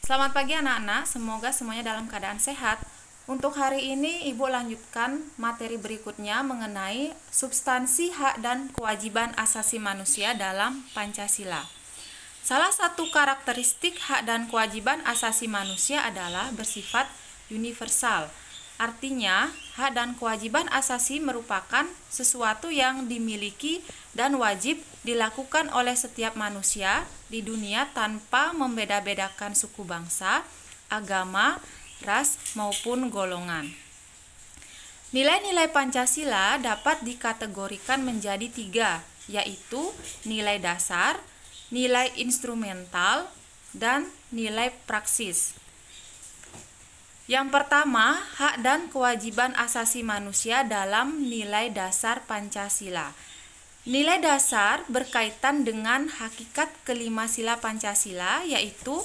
Selamat pagi anak-anak, semoga semuanya dalam keadaan sehat. Untuk hari ini Ibu lanjutkan materi berikutnya mengenai substansi hak dan kewajiban asasi manusia dalam Pancasila. Salah satu karakteristik hak dan kewajiban asasi manusia adalah bersifat universal. Artinya, hak dan kewajiban asasi merupakan sesuatu yang dimiliki dan wajib dilakukan oleh setiap manusia di dunia tanpa membeda-bedakan suku bangsa, agama, ras, maupun golongan. Nilai-nilai Pancasila dapat dikategorikan menjadi 3, yaitu nilai dasar, nilai instrumental, dan nilai praksis. Yang pertama, hak dan kewajiban asasi manusia dalam nilai dasar Pancasila. Nilai dasar berkaitan dengan hakikat kelima sila Pancasila, yaitu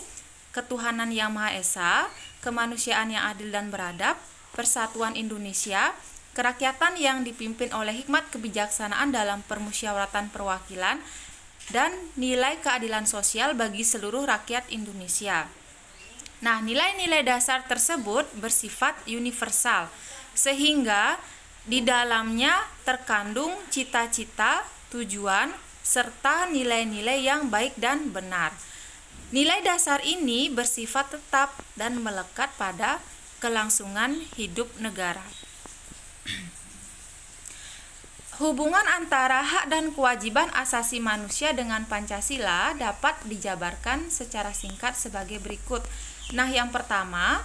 ketuhanan yang Maha Esa, kemanusiaan yang adil dan beradab, persatuan Indonesia, kerakyatan yang dipimpin oleh hikmat kebijaksanaan dalam permusyawaratan perwakilan, dan nilai keadilan sosial bagi seluruh rakyat Indonesia. Nah, nilai-nilai dasar tersebut bersifat universal, sehingga di dalamnya terkandung cita-cita, tujuan, serta nilai-nilai yang baik dan benar. Nilai dasar ini bersifat tetap dan melekat pada kelangsungan hidup negara. Hubungan antara hak dan kewajiban asasi manusia dengan Pancasila dapat dijabarkan secara singkat sebagai berikut. Nah, yang pertama,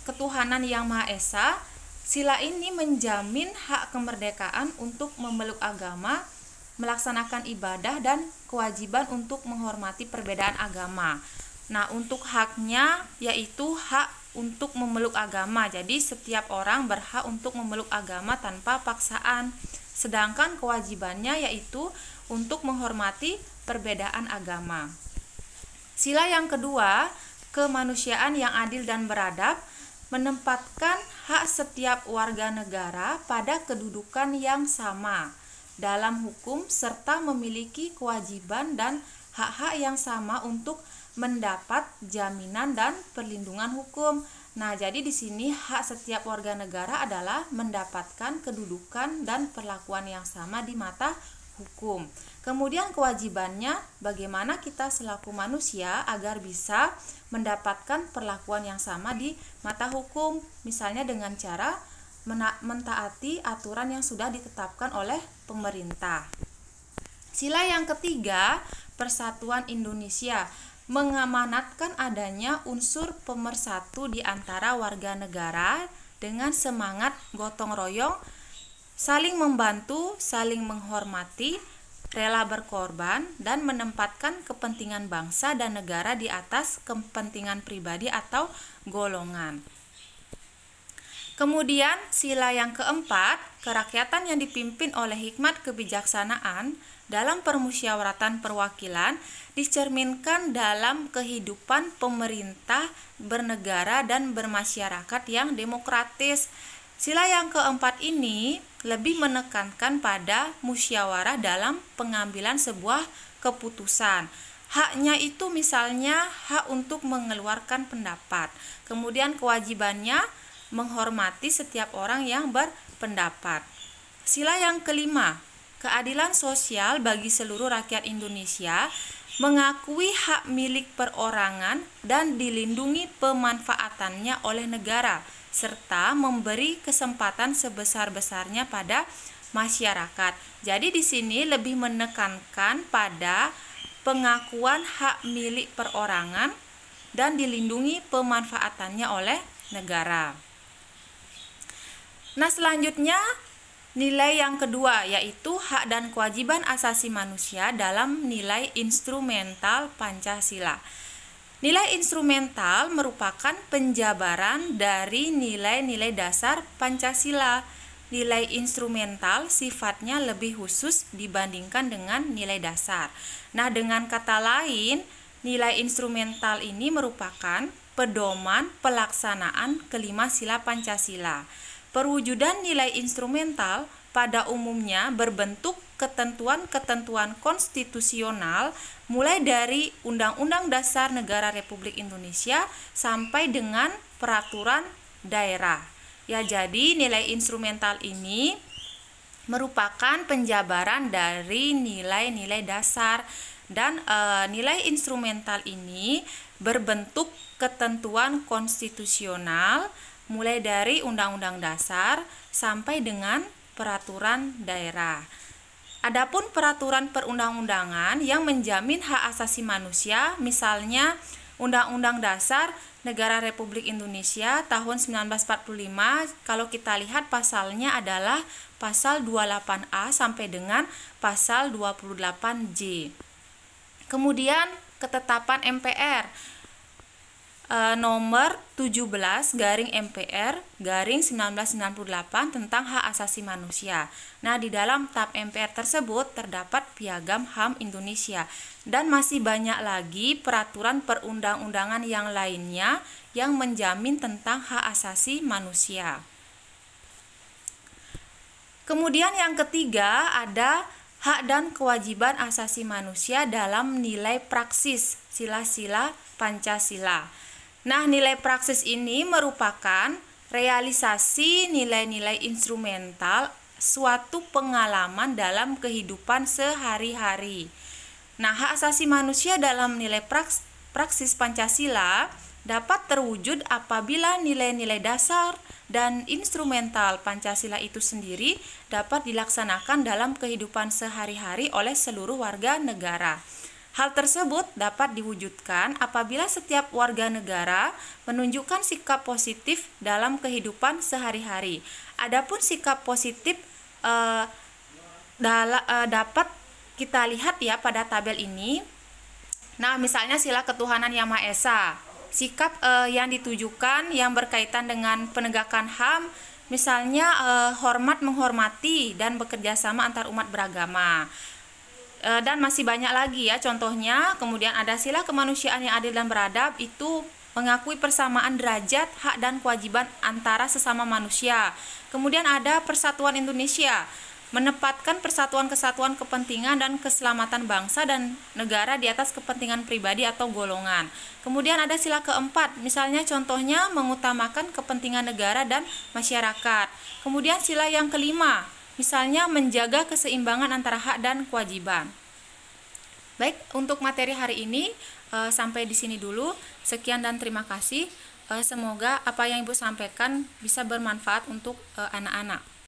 ketuhanan yang Maha Esa. Sila ini menjamin hak kemerdekaan untuk memeluk agama, melaksanakan ibadah, dan kewajiban untuk menghormati perbedaan agama. Nah, untuk haknya yaitu hak untuk memeluk agama. Jadi, setiap orang berhak untuk memeluk agama tanpa paksaan. Sedangkan kewajibannya yaitu untuk menghormati perbedaan agama. Sila yang kedua, kemanusiaan yang adil dan beradab, menempatkan hak setiap warga negara pada kedudukan yang sama dalam hukum serta memiliki kewajiban dan hak-hak yang sama untuk mendapat jaminan dan perlindungan hukum. Nah, jadi di sini hak setiap warga negara adalah mendapatkan kedudukan dan perlakuan yang sama di mata hukum. Kemudian kewajibannya bagaimana kita selaku manusia agar bisa mendapatkan perlakuan yang sama di mata hukum, misalnya dengan cara mentaati aturan yang sudah ditetapkan oleh pemerintah. Sila yang ketiga, persatuan Indonesia, mengamanatkan adanya unsur pemersatu di antara warga negara dengan semangat gotong royong, saling membantu, saling menghormati, rela berkorban, dan menempatkan kepentingan bangsa dan negara di atas kepentingan pribadi atau golongan. Kemudian sila yang keempat, kerakyatan yang dipimpin oleh hikmat kebijaksanaan dalam permusyawaratan perwakilan dicerminkan dalam kehidupan pemerintah bernegara dan bermasyarakat yang demokratis. Sila yang keempat ini lebih menekankan pada musyawarah dalam pengambilan sebuah keputusan. Haknya itu misalnya hak untuk mengeluarkan pendapat. Kemudian kewajibannya menghormati setiap orang yang berpendapat. Sila yang kelima, keadilan sosial bagi seluruh rakyat Indonesia, mengakui hak milik perorangan dan dilindungi pemanfaatannya oleh negara, serta memberi kesempatan sebesar-besarnya pada masyarakat. Jadi di sini lebih menekankan pada pengakuan hak milik perorangan dan dilindungi pemanfaatannya oleh negara. Nah, selanjutnya nilai yang kedua yaitu hak dan kewajiban asasi manusia dalam nilai instrumental Pancasila. Nilai instrumental merupakan penjabaran dari nilai-nilai dasar Pancasila. Nilai instrumental sifatnya lebih khusus dibandingkan dengan nilai dasar. Nah, dengan kata lain, nilai instrumental ini merupakan pedoman pelaksanaan kelima sila Pancasila. Perwujudan nilai instrumental pada umumnya berbentuk ketentuan-ketentuan konstitusional mulai dari Undang-Undang Dasar Negara Republik Indonesia sampai dengan peraturan daerah. Ya, jadi nilai instrumental ini merupakan penjabaran dari nilai-nilai dasar dan nilai instrumental ini berbentuk ketentuan konstitusional mulai dari Undang-Undang Dasar sampai dengan peraturan daerah. Adapun peraturan perundang-undangan yang menjamin hak asasi manusia, misalnya Undang-Undang Dasar Negara Republik Indonesia tahun 1945, kalau kita lihat pasalnya adalah pasal 28A sampai dengan pasal 28J. Kemudian ketetapan MPR nomor 17/MPR/1998 tentang hak asasi manusia. Nah, di dalam TAP MPR tersebut terdapat Piagam HAM Indonesia dan masih banyak lagi peraturan perundang-undangan yang lainnya yang menjamin tentang hak asasi manusia. Kemudian yang ketiga ada hak dan kewajiban asasi manusia dalam nilai praksis sila-sila Pancasila. Nah, nilai praksis ini merupakan realisasi nilai-nilai instrumental suatu pengalaman dalam kehidupan sehari-hari. Nah, hak asasi manusia dalam nilai praksis Pancasila dapat terwujud apabila nilai-nilai dasar dan instrumental Pancasila itu sendiri dapat dilaksanakan dalam kehidupan sehari-hari oleh seluruh warga negara. Hal tersebut dapat diwujudkan apabila setiap warga negara menunjukkan sikap positif dalam kehidupan sehari-hari. Adapun sikap positif dapat kita lihat ya pada tabel ini. Nah, misalnya sila ketuhanan Yang Maha Esa. Sikap yang ditujukan yang berkaitan dengan penegakan HAM, misalnya hormat menghormati dan bekerja sama antar umat beragama. Dan masih banyak lagi ya contohnya. Kemudian ada sila kemanusiaan yang adil dan beradab, itu mengakui persamaan derajat, hak dan kewajiban antara sesama manusia. Kemudian ada Persatuan Indonesia, menempatkan persatuan kesatuan kepentingan dan keselamatan bangsa dan negara di atas kepentingan pribadi atau golongan. Kemudian ada sila keempat, misalnya contohnya mengutamakan kepentingan negara dan masyarakat. Kemudian sila yang kelima, misalnya menjaga keseimbangan antara hak dan kewajiban. Baik, untuk materi hari ini sampai di sini dulu. Sekian dan terima kasih. Semoga apa yang Ibu sampaikan bisa bermanfaat untuk anak-anak.